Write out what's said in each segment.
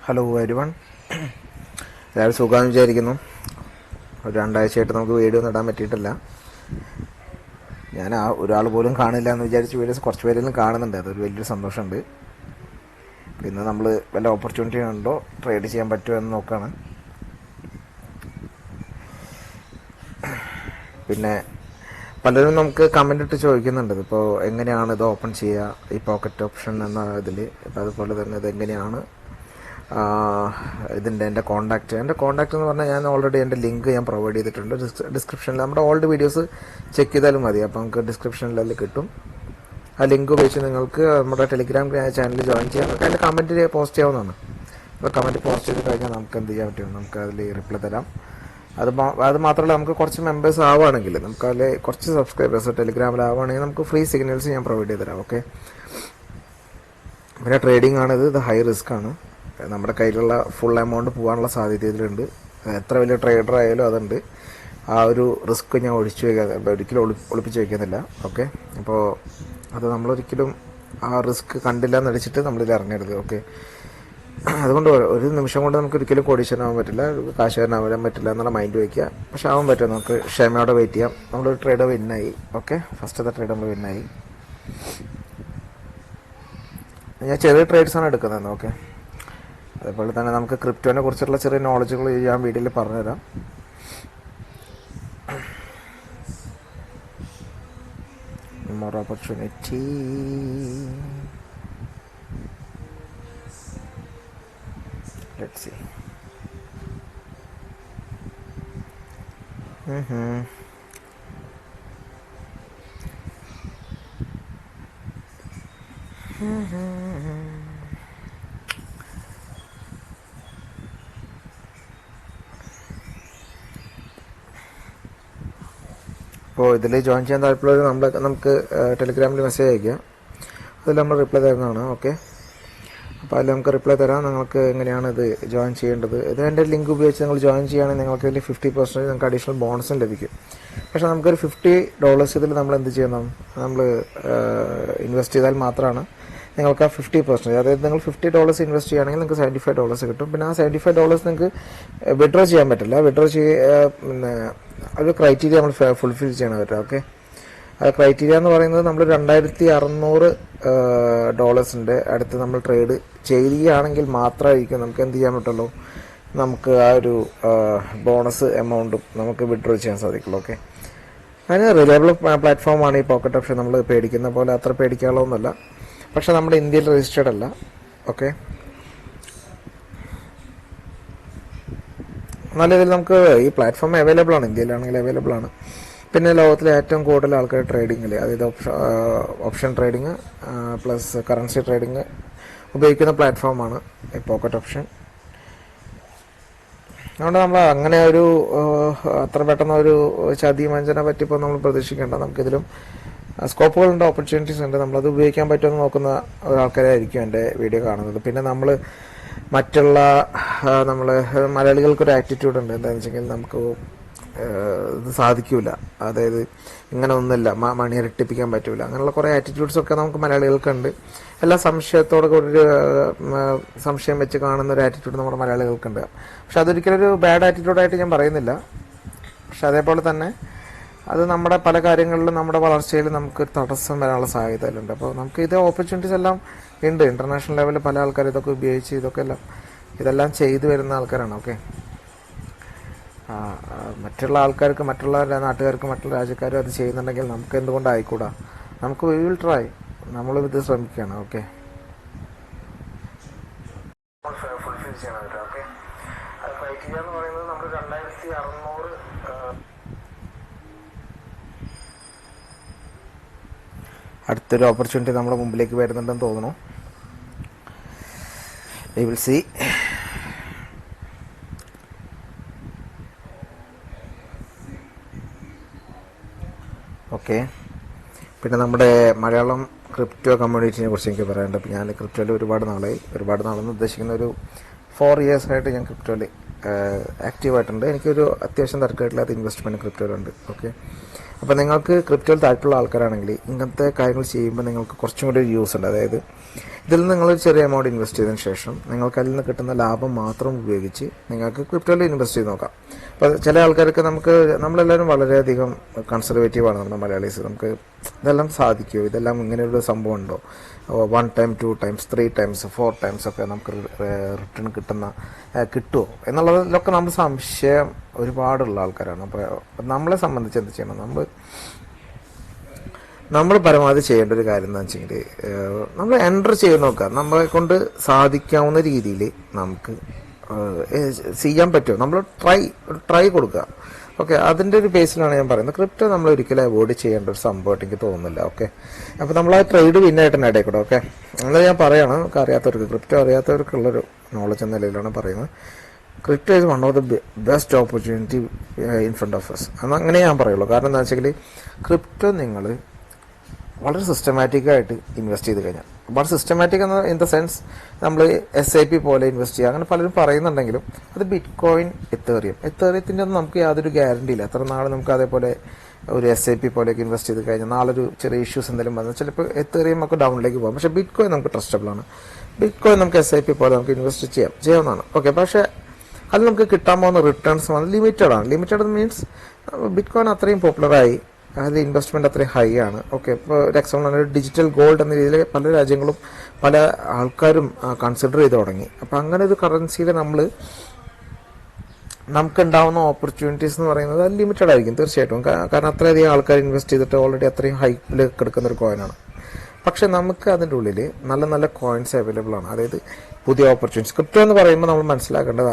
Hello everyone, എല്ലാവരും സുഖമാണെന്ന് വിചാരിക്കുന്നു. ഒരു രണ്ടാഴ്ചയായിട്ട് നമുക്ക് വീഡിയോ ഒന്നും ഇടാൻ പറ്റിയിട്ടില്ല. ഞാൻ ഒരാൾ പോലും കാണില്ല എന്ന് വിചാരിച്ച് വീഡിയോസ് കുറച്ച് പേരെങ്കിലും കാണുന്നുണ്ട്. അതൊരു വലിയൊരു സന്തോഷമുണ്ട്. പിന്നെ നമ്മൾ വല്ല ഓപ്പർച്യൂണിറ്റി ഉണ്ടോ, ട്രേഡ് ചെയ്യാൻ പറ്റുമോ എന്ന് നോക്കുകയാണ്. പിന്നെ പലരും നമുക്ക് കമൻ്റ് ഇട്ട് ചോദിക്കുന്നുണ്ട്, ഇപ്പോൾ എങ്ങനെയാണ് ഇത് ഓപ്പൺ ചെയ്യുക, ഈ പോക്കറ്റ് ഓപ്ഷൻ എന്ന ഇതിൽ. അപ്പോൾ അതുപോലെ തന്നെ ഇതെങ്ങനെയാണ് എൻ്റെ കോൺടാക്റ്റ് എന്ന് പറഞ്ഞാൽ ഞാൻ ഓൾറെഡി എൻ്റെ ലിങ്ക് ഞാൻ പ്രൊവൈഡ് ചെയ്തിട്ടുണ്ട് ഡിസ്ക്രിപ്ഷനിൽ. നമ്മുടെ ഓൾഡ് വീഡിയോസ് ചെക്ക് ചെയ്താലും മതി. അപ്പോൾ നമുക്ക് ഡിസ്ക്രിപ്ഷനിൽ അതിൽ കിട്ടും. ആ ലിങ്ക് ഉപയോഗിച്ച് നിങ്ങൾക്ക് നമ്മുടെ ടെലിഗ്രാം ചാനൽ ജോയിൻ ചെയ്യാം. നമുക്ക് അതിൽ കമൻറ്റ് പോസ്റ്റ് ചെയ്യാവുന്നതാണ്. അപ്പോൾ കമൻറ്റ് പോസ്റ്റ് ചെയ്ത് കഴിഞ്ഞാൽ നമുക്ക് എന്ത് ചെയ്യാൻ പറ്റും, നമുക്ക് അതിൽ റിപ്ലൈ തരാം. അത് മാത്രമല്ല, നമുക്ക് കുറച്ച് മെമ്പേഴ്സ് ആവുകയാണെങ്കിൽ, നമുക്ക് അതിൽ കുറച്ച് സബ്സ്ക്രൈബേഴ്സ് ടെലിഗ്രാമിലാവുകയാണെങ്കിൽ നമുക്ക് ഫ്രീ സിഗ്നൽസ് ഞാൻ പ്രൊവൈഡ് ചെയ്ത് തരാം. ഓക്കെ. പിന്നെ ട്രേഡിംഗ് ആണിത്. ഇത് ഹൈ റിസ്ക് ആണ്. നമ്മുടെ കയ്യിലുള്ള ഫുൾ എമൗണ്ട് പോകാനുള്ള സാധ്യത ഇതിലുണ്ട്. എത്ര വലിയ ട്രേഡർ ആയാലും അതുണ്ട്. ആ ഒരു റിസ്ക് ഞാൻ ഒരിക്കലും ഒളിപ്പിച്ച് വയ്ക്കുന്നില്ല. ഓക്കെ. അപ്പോൾ അത് നമ്മളൊരിക്കലും ആ റിസ്ക് കണ്ടില്ല എന്ന് നടിച്ചിട്ട് നമ്മളിത് ഇറങ്ങരുത്. ഓക്കെ. അതുകൊണ്ട് ഒരു നിമിഷം കൊണ്ട് നമുക്ക് ഒരിക്കലും കോടീശ്വരനാവാൻ പറ്റില്ല, കാശുകാരനാവാൻ പറ്റില്ല എന്നുള്ള മൈൻഡ് വയ്ക്കുക. പക്ഷെ ആവാൻ പറ്റും. നമുക്ക് ക്ഷമയോടെ വെയിറ്റ് ചെയ്യാം. നമ്മളൊരു ട്രേഡ് വിന്നായി. ഓക്കെ. ഫസ്റ്റത്തെ ട്രേഡ് നമ്മൾ വിന്നായി. ഞാൻ ചെറിയ ട്രേഡ്സാണ് എടുക്കുന്നത്. ഓക്കെ. അതേപോലെ തന്നെ നമുക്ക് ക്രിപ്റ്റോനെ കുറിച്ചുള്ള ചെറിയ നോളജുകൾ ഞാൻ വീഡിയോയിൽ പറഞ്ഞുതരാം. More opportunity. Let's see. അപ്പോൾ ഇതിൽ ജോയിൻ ചെയ്യാൻ താല്പര്യമുള്ള നമുക്ക് ടെലിഗ്രാമിൽ മെസ്സേജ് അയയ്ക്കുക. അതിൽ നമ്മൾ റിപ്ലൈ തരുന്നതാണ്. ഓക്കെ. അപ്പോൾ അതിൽ നമുക്ക് റിപ്ലൈ തരാം. നിങ്ങൾക്ക് എങ്ങനെയാണ് ഇത് ജോയിൻ ചെയ്യേണ്ടത്. ഇത് എൻ്റെ ലിങ്ക് ഉപയോഗിച്ച് നിങ്ങൾ ജോയിൻ ചെയ്യുകയാണെങ്കിൽ നിങ്ങൾക്ക് ഇതിൽ 50% നിങ്ങൾക്ക് അഡീഷണൽ ബോണസും ലഭിക്കും. പക്ഷേ നമുക്കൊരു $50 ഇതിൽ നമ്മൾ എന്ത് ചെയ്യണം, നമ്മൾ ഇൻവെസ്റ്റ് ചെയ്താൽ മാത്രമാണ് നിങ്ങൾക്ക് ആ 50%, അതായത് നിങ്ങൾ $50 ഇൻവെസ്റ്റ് ചെയ്യുകയാണെങ്കിൽ നിങ്ങൾക്ക് $75 കിട്ടും. പിന്നെ ആ $75 നിങ്ങൾക്ക് വിഡ്രോ ചെയ്യാൻ പറ്റില്ല. പിന്നെ ഒരു ക്രൈറ്റീരിയ നമ്മൾ ഫുൾഫിൽ ചെയ്യണം പറ്റും. ഓക്കെ. ആ ക്രൈറ്റീരിയ എന്ന് പറയുന്നത് നമ്മൾ $2600 അടുത്ത് നമ്മൾ ട്രേഡ് ചെയ്യുകയാണെങ്കിൽ മാത്രമായിരിക്കും നമുക്ക് എന്ത് ചെയ്യാൻ പറ്റുള്ളൂ, നമുക്ക് ആ ഒരു ബോണസ് എമൗണ്ടും നമുക്ക് വിഡ്രോ ചെയ്യാൻ സാധിക്കുള്ളൂ. ഓക്കെ. അതിന് റിലയബിൾ പ്ലാറ്റ്ഫോമാണ് ഈ പോക്കറ്റ് ഓപ്ഷൻ. നമ്മൾ പേടിക്കുന്ന പോലെ അത്ര പേടിക്കാനുള്ളതൊന്നുമല്ല. പക്ഷെ നമ്മുടെ ഇന്ത്യയിൽ രജിസ്റ്റേർഡ് അല്ല. ഓക്കെ. നല്ല രീതിയിൽ നമുക്ക് ഈ പ്ലാറ്റ്ഫോം അവൈലബിൾ ആണ്, ഇന്ത്യയിലാണെങ്കിൽ അവൈലബിൾ ആണ്. പിന്നെ ലോകത്തിലെ ഏറ്റവും കൂടുതൽ ആൾക്കാർ ട്രേഡിങ്ങിൽ, അതായത് option trading plus currency trading ഉപയോഗിക്കുന്ന പ്ലാറ്റ്ഫോമാണ് ഈ പോക്കറ്റ് ഓപ്ഷൻ. അതുകൊണ്ട് നമ്മൾ അങ്ങനെ ഒരു അത്ര പെട്ടെന്ന് ഒരു ചതി വഞ്ചന പറ്റിപ്പോൾ നമ്മൾ പ്രതീക്ഷിക്കേണ്ട. നമുക്കിതിലും സ്കോപ്പുകളുണ്ട്, ഓപ്പർച്യൂണിറ്റീസ് ഉണ്ട്. നമ്മളത് ഉപയോഗിക്കാൻ പറ്റുമെന്ന് നോക്കുന്ന ഒരാൾക്കാരായിരിക്കും എൻ്റെ വീഡിയോ കാണുന്നത്. പിന്നെ നമ്മൾ മലയാളികൾക്കൊരു ആറ്റിറ്റ്യൂഡ് ഉണ്ട്. എന്താണെന്ന് വെച്ചെങ്കിൽ നമുക്ക് ഇത് സാധിക്കില്ല, അതായത് ഇങ്ങനെ ഒന്നുമില്ല, മണി ഇരട്ടിപ്പിക്കാൻ പറ്റില്ല, അങ്ങനെയുള്ള കുറേ ആറ്റിറ്റ്യൂഡ്സൊക്കെ നമുക്ക് മലയാളികൾക്കുണ്ട്. എല്ലാ സംശയത്തോടെ കൂടി സംശയം വെച്ച് കാണുന്ന ഒരു ആറ്റിറ്റ്യൂഡ് നമ്മുടെ മലയാളികൾക്കുണ്ട്. പക്ഷെ അതൊരിക്കലും ഒരു ബാഡ് ആറ്റിറ്റ്യൂഡായിട്ട് ഞാൻ പറയുന്നില്ല. പക്ഷെ അതേപോലെ തന്നെ അത് നമ്മുടെ പല കാര്യങ്ങളിലും നമ്മുടെ വളർച്ചയിൽ നമുക്ക് തടസ്സം വരാനുള്ള സാധ്യതകളുണ്ട്. അപ്പോൾ നമുക്ക് ഇത് ഓപ്പർച്യൂണിറ്റീസ് എല്ലാം ഉണ്ട്. ഇൻ്റർനാഷണൽ ലെവലിൽ പല ആൾക്കാർ ഇതൊക്കെ ഉപയോഗിച്ച് ഇതെല്ലാം ചെയ്തു വരുന്ന ആൾക്കാരാണ്. ഓക്കെ. മറ്റുള്ള ആൾക്കാർക്ക്, മറ്റുള്ള നാട്ടുകാർക്ക്, മറ്റുള്ള രാജ്യക്കാരും അത് ചെയ്യുന്നുണ്ടെങ്കിൽ നമുക്ക് എന്തുകൊണ്ട് ആയിക്കൂടാ? നമുക്ക് വി വിൽ ട്രൈ. നമ്മളിത് ശ്രമിക്കുകയാണ്. ഓക്കെ. ഫുൾഫിൽ ചെയ്യണം. ഓക്കെ. അത് ക്രൈറ്റീരിയ എന്ന് പറയുന്നത് നമ്മൾ 2600 അടുത്തൊരു ഓപ്പർച്യൂണിറ്റി നമ്മുടെ മുമ്പിലേക്ക് വരുന്നുണ്ടെന്ന് തോന്നുന്നു. We will see. ഓക്കെ. പിന്നെ നമ്മുടെ മലയാളം ക്രിപ്റ്റോ കമ്മ്യൂണിറ്റിനെ കുറിച്ച് എനിക്ക് പറയാനുണ്ട്. അപ്പോൾ ഞാൻ ക്രിപ്റ്റോയിൽ ഒരുപാട് നാളെന്ന് ഉദ്ദേശിക്കുന്ന ഒരു 4 ഇയേഴ്സായിട്ട് ഞാൻ ക്രിപ്റ്റോയിൽ ആക്റ്റീവായിട്ടുണ്ട്. എനിക്കൊരു അത്യാവശ്യം തരക്കേടില്ലാത്ത ഇൻവെസ്റ്റ്മെൻറ്റ് ക്രിപ്റ്റോയിലുണ്ട്. ഓക്കെ. അപ്പോൾ നിങ്ങൾക്ക് ക്രിപ്റ്റോയിൽ താല്പര്യമുള്ള ആൾക്കാരാണെങ്കിൽ ഇങ്ങനത്തെ കാര്യങ്ങൾ ചെയ്യുമ്പോൾ നിങ്ങൾക്ക് കുറച്ചും കൂടി ഒരു യൂസ് ഉണ്ട്. അതായത് ഇതിൽ നിന്ന് നിങ്ങളൊരു ചെറിയ എമൗണ്ട് ഇൻവെസ്റ്റ് ചെയ്തതിന് ശേഷം നിങ്ങൾക്ക് അതിൽ നിന്ന് കിട്ടുന്ന ലാഭം മാത്രം ഉപയോഗിച്ച് നിങ്ങൾക്ക് ക്രിപ്റ്റോയിൽ ഇൻവെസ്റ്റ് ചെയ്ത് നോക്കാം. അപ്പോൾ ചില ആൾക്കാർക്ക് നമ്മളെല്ലാവരും വളരെയധികം കൺസർവേറ്റീവാണ് നമ്മുടെ മലയാളീസ്. നമുക്ക് ഇതെല്ലാം സാധിക്കുമോ, ഇതെല്ലാം ഇങ്ങനെയൊരു സംഭവം ഉണ്ടോ, 1 ടൈം 2 ടൈംസ് 3 ടൈംസ് 4 ടൈംസ് ഒക്കെ നമുക്ക് റിട്ടേൺ കിട്ടുമോ എന്നുള്ളതിലൊക്കെ നമ്മൾ സംശയം ഒരുപാടുള്ള ആൾക്കാരാണ്. അപ്പോൾ നമ്മളെ സംബന്ധിച്ച് എന്ത് ചെയ്യണം, നമ്മൾ പരമാവധി ചെയ്യേണ്ട ഒരു കാര്യം എന്താണെന്ന് വെച്ചെങ്കിൽ നമ്മൾ എൻ്റർ ചെയ്ത് നോക്കുക. നമ്മളെ കൊണ്ട് സാധിക്കാവുന്ന രീതിയിൽ നമുക്ക് ചെയ്യാൻ പറ്റുമോ, നമ്മൾ ട്രൈ കൊടുക്കുക. ഓക്കെ, അതിൻ്റെ ഒരു ബേസിലാണ് ഞാൻ പറയുന്നത്. ക്രിപ്റ്റോ നമ്മൾ ഒരിക്കലും അവോയ്ഡ് ചെയ്യേണ്ട ഒരു സംഭവമായിട്ട് എനിക്ക് തോന്നുന്നില്ല. ഓക്കെ, അപ്പോൾ നമ്മൾ ആ ട്രേഡ് വിന്നായിട്ട് തന്നെ ഇടയ്ക്കൂടെ. ഓക്കെ, അങ്ങനെ ഞാൻ പറയുകയാണ്, നമുക്ക് അറിയാത്തവർക്ക്, ക്രിപ്റ്റോ അറിയാത്തവർക്കുള്ളൊരു നോളജ് എന്ന നിലയിലാണ് പറയുന്നത്. Crypto is one of the best opportunity in front of us അങ്ങനെ ഞാൻ പറയുള്ളൂ. കാരണം എന്താ വെച്ചാൽ ക്രിപ്റ്റോ നിങ്ങൾ വളരെ സിസ്റ്റമാറ്റിക്കായിട്ട് ഇൻവെസ്റ്റ് ചെയ്ത് കഴിഞ്ഞാൽ, വളരെ സിസ്റ്റമാറ്റിക് എന്ന ഇൻ ദ സെൻസ് നമ്മൾ SIP പോലെ ഇൻവെസ്റ്റ് ചെയ്യുക അങ്ങനെ പലരും പറയുന്നുണ്ടെങ്കിലും അത് ബിറ്റ് കോയിൻ എത്തേറിയത്തിൻ്റെ ഒന്നും നമുക്ക് യാതൊരു ഗ്യാരണ്ടി ഇല്ല. എത്ര നാൾ നമുക്ക് അതേപോലെ ഒരു SIP പോലെയൊക്കെ ഇൻവെസ്റ്റ് ചെയ്ത് കഴിഞ്ഞാൽ നാളൊരു ചെറിയ ഇഷ്യൂസ് എന്തെങ്കിലും വന്നാൽ ചിലപ്പോൾ എത്തേറിയം നമുക്ക് ഡൗണിലേക്ക് പോകാം. പക്ഷേ ബിറ്റ് കോയിൻ നമുക്ക് ട്രസ്റ്റബിളാണ്. ബിറ്റ് കോയിൻ നമുക്ക് SIP പോലെ നമുക്ക് ഇൻവെസ്റ്റ് ചെയ്യാവുന്നതാണ്. ഓക്കെ, പക്ഷേ അത് നമുക്ക് കിട്ടാൻ പോകുന്ന returns limited means bit coin അത്രയും പോപ്പുലറായി, അതിൽ ഇൻവെസ്റ്റ്മെൻറ്റ് അത്രയും ഹൈ ആണ്. ഓക്കെ, ഇപ്പോൾ ഒരു എക്സാമ്പിൾ ഡിജിറ്റൽ ഗോൾഡ് എന്ന രീതിയിൽ പല രാജ്യങ്ങളും പല ആൾക്കാരും കൺസിഡർ ചെയ്ത് തുടങ്ങി. അപ്പോൾ അങ്ങനെ ഒരു കറൻസിയിൽ നമുക്കുണ്ടാവുന്ന ഓപ്പർച്യൂണിറ്റീസ് എന്ന് പറയുന്നത് അത് ലിമിറ്റഡ് ആയിരിക്കും തീർച്ചയായിട്ടും. കാരണം അത്രയധികം ആൾക്കാർ ഇൻവെസ്റ്റ് ചെയ്തിട്ട് ഓൾറെഡി അത്രയും ഹൈപ്പിൽ കിടക്കുന്ന ഒരു കോയിനാണ്. പക്ഷെ നമുക്ക് അതിൻ്റെ ഉള്ളിൽ നല്ല നല്ല കോയിൻസ് അവൈലബിൾ ആണ്. അതായത് പുതിയ ഓപ്പർച്യൂണിറ്റീസ്. ക്രിപ്റ്റോ എന്ന് പറയുമ്പോൾ നമ്മൾ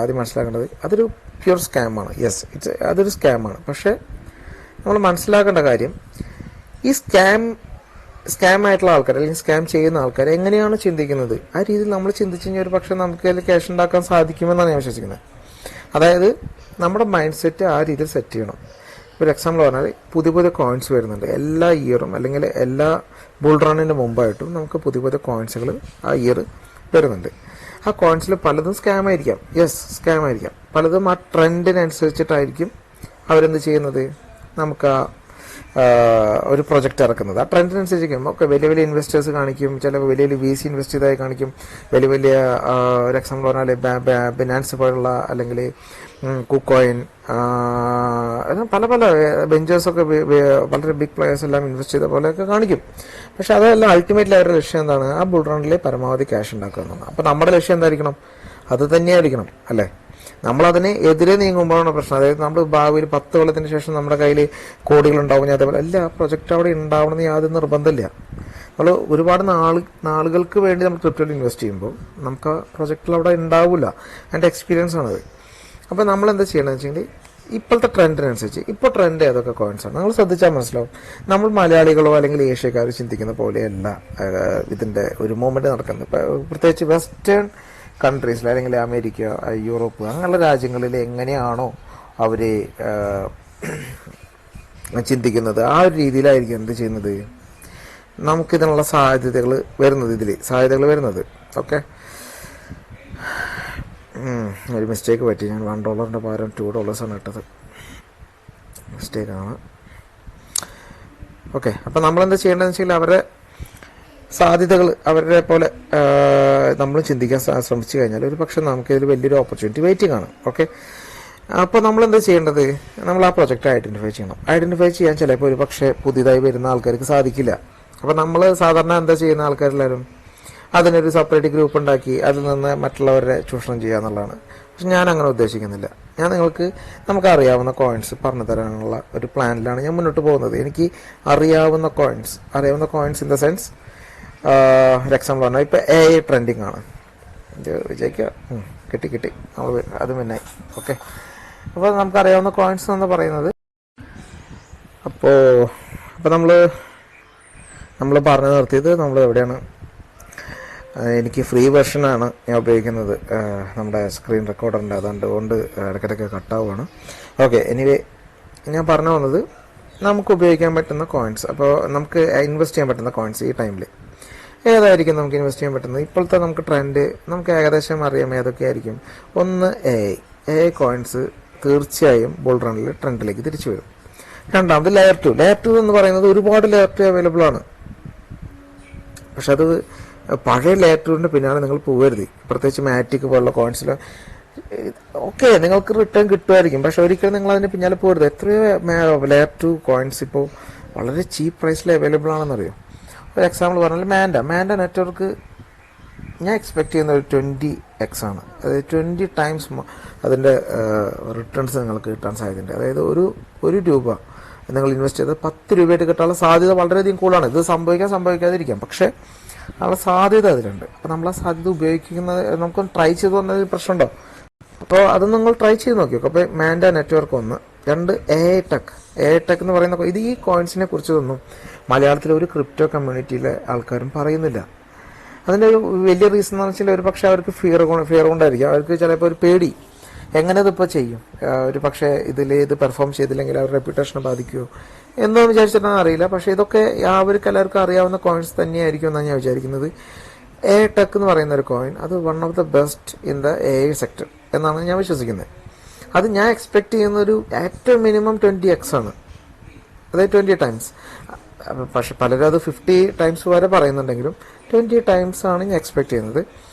ആദ്യം മനസ്സിലാക്കേണ്ടത് അതൊരു പ്യുവർ സ്കാമാണ്. യെസ്, അതൊരു സ്കാമാണ്. പക്ഷേ നമ്മൾ മനസ്സിലാക്കേണ്ട കാര്യം ഈ സ്കാം ആയിട്ടുള്ള ആൾക്കാർ അല്ലെങ്കിൽ സ്കാം ചെയ്യുന്ന ആൾക്കാർ എങ്ങനെയാണ് ചിന്തിക്കുന്നത് ആ രീതിയിൽ നമ്മൾ ചിന്തിച്ചു കഴിഞ്ഞാൽ ഒരു പക്ഷേ നമുക്ക് അതിൽ ക്യാഷ് ഉണ്ടാക്കാൻ സാധിക്കുമെന്നാണ് ഞാൻ വിശ്വസിക്കുന്നത്. അതായത് നമ്മുടെ മൈൻഡ് സെറ്റ് ആ രീതിയിൽ സെറ്റ് ചെയ്യണം. ഒരു എക്സാമ്പിൾ പറഞ്ഞാൽ പുതിയ കോയിൻസ് വരുന്നുണ്ട് എല്ലാ ഇയറും, അല്ലെങ്കിൽ എല്ലാ ബുൾ റണ്ണിൻ്റെ മുമ്പായിട്ടും നമുക്ക് പുതിയ കോയിൻസുകൾ ആ ഇയർ വരുന്നുണ്ട്. ആ കോയിൻസിൽ പലതും സ്കാം ആയിരിക്കാം. പലതും ആ ട്രെൻഡിനനുസരിച്ചിട്ടായിരിക്കും അവരെന്ത് ചെയ്യുന്നത്, നമുക്ക് ഒരു പ്രൊജക്റ്റ് ഇറക്കുന്നത്. ആ ട്രെൻഡിനനുസരിച്ചിരിക്കും. ഒക്കെ വലിയ ഇൻവെസ്റ്റേഴ്സ് കാണിക്കും, ചില വലിയ VC ഇൻവെസ്റ്റ് ചെയ്തതായി കാണിക്കും. വലിയ ഒരു എക്സാമ്പിൾ പറഞ്ഞാൽ ബിനാൻസ് പോലുള്ള, അല്ലെങ്കിൽ കുക്കോയിൻ, പല വെഞ്ചേഴ്സൊക്കെ വളരെ ബിഗ് പ്ലെയേഴ്സ് എല്ലാം ഇൻവെസ്റ്റ് ചെയ്ത പോലെയൊക്കെ കാണിക്കും. പക്ഷെ അതെല്ലാം അൾട്ടിമേറ്റ്ലി അവരുടെ ലക്ഷ്യം എന്താണ്, ആ ബുൾ റണ്ണിൽ പരമാവധി ക്യാഷ് ഉണ്ടാക്കുക എന്നാണ്. അപ്പോൾ നമ്മുടെ ലക്ഷ്യം എന്തായിരിക്കണം, അത് തന്നെയായിരിക്കണം അല്ലേ. നമ്മളതിന് എതിരെ നീങ്ങുമ്പോഴാണ് പ്രശ്നം. അതായത് നമ്മൾ ഭാവിയിൽ 10 കൊല്ലത്തിന് ശേഷം നമ്മുടെ കയ്യിൽ കോടികളുണ്ടാവും. അതേപോലെ അല്ല, ആ പ്രൊജക്റ്റ് അവിടെ ഉണ്ടാവണമെന്ന് യാതൊരു നിർബന്ധമില്ല. നമ്മൾ ഒരുപാട് നാളുകൾക്ക് വേണ്ടി നമ്മൾ ക്രിപ്റ്റോയിൽ ഇൻവെസ്റ്റ് ചെയ്യുമ്പോൾ നമുക്ക് ആ പ്രൊജക്റ്റിൽ അവിടെ ഉണ്ടാവില്ല. അതിൻ്റെ എക്സ്പീരിയൻസ് ആണത്. അപ്പോൾ നമ്മൾ എന്താ ചെയ്യണമെന്ന് വെച്ചെങ്കിൽ ഇപ്പോഴത്തെ ട്രെൻഡിനനുസരിച്ച്, ഇപ്പോൾ ട്രെൻഡ് ഏതൊക്കെ കോയിൻസാണ് നിങ്ങൾ ശ്രദ്ധിച്ചാൽ മനസ്സിലാവും. നമ്മൾ മലയാളികളോ അല്ലെങ്കിൽ ഏഷ്യക്കാരോ ചിന്തിക്കുന്ന പോലെയല്ല ഇതിൻ്റെ ഒരു മൂവ്മെൻറ്റ് നടക്കുന്നത്. പ്രത്യേകിച്ച് വെസ്റ്റേൺ കൺട്രീസിൽ, അല്ലെങ്കിൽ അമേരിക്ക, യൂറോപ്പ് അങ്ങനെയുള്ള രാജ്യങ്ങളിൽ എങ്ങനെയാണോ അവർ ചിന്തിക്കുന്നത് ആ ഒരു രീതിയിലായിരിക്കും എന്ത് ചെയ്യുന്നത്, നമുക്കിതിനുള്ള സാധ്യതകൾ വരുന്നത്. ഓക്കെ, ഒരു മിസ്റ്റേക്ക് പറ്റി. ഞാൻ $1 പകരം $2 ഇട്ടത്, മിസ്റ്റേക്കാണ്. ഓക്കെ, അപ്പോൾ നമ്മളെന്താ ചെയ്യേണ്ടതെന്ന് വെച്ചാൽ അവരുടെ സാധ്യതകൾ അവരുടെ പോലെ നമ്മൾ ചിന്തിക്കാൻ ശ്രമിച്ചു കഴിഞ്ഞാൽ ഒരു പക്ഷേ നമുക്കിതിൽ വലിയൊരു ഓപ്പർച്യൂണിറ്റി വെയിറ്റിംഗ് ആണ്. ഓക്കെ, അപ്പോൾ നമ്മളെന്താ ചെയ്യേണ്ടത്, നമ്മൾ ആ പ്രൊജക്റ്റ് ഐഡൻറ്റിഫൈ ചെയ്യാൻ ചിലപ്പോൾ ഒരു പക്ഷേ പുതിയതായി വരുന്ന ആൾക്കാർക്ക് സാധിക്കില്ല. അപ്പോൾ നമ്മൾ സാധാരണ എന്താ ചെയ്യുന്ന ആൾക്കാരെല്ലാവരും അതിനൊരു സെപ്പറേറ്റ് ഗ്രൂപ്പ് ഉണ്ടാക്കി അതിൽ നിന്ന് മറ്റുള്ളവരെ ചൂഷണം ചെയ്യുക എന്നുള്ളതാണ്. പക്ഷെ ഞാൻ അങ്ങനെ ഉദ്ദേശിക്കുന്നില്ല. ഞാൻ നമുക്ക് അറിയാവുന്ന കോയിൻസ് പറഞ്ഞു തരാനുള്ള ഒരു പ്ലാനിലാണ് ഞാൻ മുന്നോട്ട് പോകുന്നത്. എനിക്ക് അറിയാവുന്ന കോയിൻസ് ഇൻ ദ സെൻസ്, ഒരു എക്സാമ്പിൾ പറഞ്ഞാൽ ഇപ്പോൾ AI ട്രെൻഡിങ് ആണ്, വിജയിക്കുക കിട്ടി നമ്മൾ അത് മുന്നായി. ഓക്കെ, അപ്പോൾ നമുക്കറിയാവുന്ന കോയിൻസ് എന്ന് പറയുന്നത്, അപ്പോൾ നമ്മൾ പറഞ്ഞു നിർത്തിയത് നമ്മൾ എവിടെയാണ്. എനിക്ക് ഫ്രീ വെർഷനാണ് ഞാൻ ഉപയോഗിക്കുന്നത്, നമ്മുടെ സ്ക്രീൻ റെക്കോർഡറിൻ്റെ, അതുകൊണ്ട് ഇടയ്ക്കിടയ്ക്ക് കട്ടാവുകയാണ്. ഓക്കെ, എനിവേ ഞാൻ പറഞ്ഞു വന്നത് നമുക്ക് ഉപയോഗിക്കാൻ പറ്റുന്ന കോയിൻസ്, അപ്പോൾ നമുക്ക് ഇൻവെസ്റ്റ് ചെയ്യാൻ പറ്റുന്ന കോയിൻസ് ഈ ടൈമിൽ ഏതായിരിക്കും നമുക്ക് ഇൻവെസ്റ്റ് ചെയ്യാൻ പറ്റുന്നത്. ഇപ്പോഴത്തെ നമുക്ക് ട്രെൻഡ് നമുക്ക് ഏകദേശം അറിയാം ഏതൊക്കെയായിരിക്കും. ഒന്ന് AI കോയിൻസ് തീർച്ചയായും ബുൾ റണ്ണിൽ ട്രെൻഡിലേക്ക് തിരിച്ചു വരും. രണ്ടാമത് ലെയർ ടു എന്ന് പറയുന്നത് ഒരുപാട് ലെയർ ടു അവൈലബിൾ ആണ്. പക്ഷെ അത് പഴയ ലെയർ ടുവിൻ്റെ പിന്നാലെ നിങ്ങൾ പോകരുത്. പ്രത്യേകിച്ച് മാറ്റിക് പോലുള്ള കോയിൻസിൽ ഓക്കെ നിങ്ങൾക്ക് റിട്ടേൺ കിട്ടുമായിരിക്കും, പക്ഷെ ഒരിക്കലും നിങ്ങൾ അതിന് പിന്നാലെ പോകരുത്. എത്രയോ ലെയർ ടു കോയിൻസ് ഇപ്പോൾ വളരെ ചീപ്പ് പ്രൈസിൽ അവൈലബിൾ ആണെന്നറിയോ. ഒരു എക്സാമ്പിൾ പറഞ്ഞാൽ മാൻഡ നെറ്റ്വർക്ക് ഞാൻ എക്സ്പെക്ട് ചെയ്യുന്ന ഒരു 20x ആണ്. അതായത് 20 ടൈംസ് അതിൻ്റെ റിട്ടേൺസ് നിങ്ങൾക്ക് കിട്ടാൻ സാധ്യതയുണ്ട്. അതായത് ഒരു രൂപ നിങ്ങൾ ഇൻവെസ്റ്റ് ചെയ്ത് 10 രൂപയായിട്ട് കിട്ടാനുള്ള സാധ്യത വളരെയധികം കൂടുതലാണ്. ഇത് സംഭവിക്കാതിരിക്കാം, പക്ഷേ നല്ല സാധ്യത അതിലുണ്ട്. അപ്പോൾ നമ്മൾ ആ സാധ്യത ഉപയോഗിക്കുന്നത് നമുക്കൊന്ന് ട്രൈ ചെയ്ത് പറഞ്ഞൊരു പ്രശ്നമുണ്ടോ. അപ്പോൾ അത് നിങ്ങൾ ട്രൈ ചെയ്ത് നോക്കിയോ. അപ്പോൾ മാൻഡ നെറ്റ്വർക്ക് 1. 2 AI ടെക് എന്ന് പറയുന്ന ഇത് ഈ കോയിൻസിനെ കുറിച്ചൊന്നും മലയാളത്തിലെ ഒരു ക്രിപ്റ്റോ കമ്മ്യൂണിറ്റിയിലെ ആൾക്കാരും പറയുന്നില്ല. അതിൻ്റെ ഒരു വലിയ റീസൺ എന്ന് വെച്ചാൽ ഒരു പക്ഷേ അവർക്ക് ഫിയർ കൊണ്ടായിരിക്കും. അവർക്ക് ചിലപ്പോൾ ഒരു പേടി, എങ്ങനെ ഇതിപ്പോൾ ചെയ്യും, ഒരു പക്ഷേ ഇത് പെർഫോം ചെയ്തില്ലെങ്കിൽ അവരുടെ റെപ്യൂട്ടേഷനെ ബാധിക്കുമോ എന്നോ വിചാരിച്ചിട്ടാണ് അറിയില്ല. പക്ഷേ ഇതൊക്കെ അവർക്ക് എല്ലാവർക്കും അറിയാവുന്ന കോയിൻസ് തന്നെയായിരിക്കും എന്നാണ് ഞാൻ വിചാരിക്കുന്നത്. AI ടെക് എന്ന് പറയുന്ന ഒരു കോയിൻ, അത് one of the best in the AI sector എന്നാണ് ഞാൻ വിശ്വസിക്കുന്നത്. അത് ഞാൻ എക്സ്പെക്ട് ചെയ്യുന്ന ഒരു ഏറ്റവും മിനിമം 20x ആണ്, അതായത് 20 ടൈംസ്. പക്ഷെ പലരും അത് 50 ടൈംസ് വരെ പറയുന്നുണ്ടെങ്കിലും 20 ടൈംസ് ആണ് ഞാൻ എക്സ്പെക്ട് ചെയ്യുന്നത്.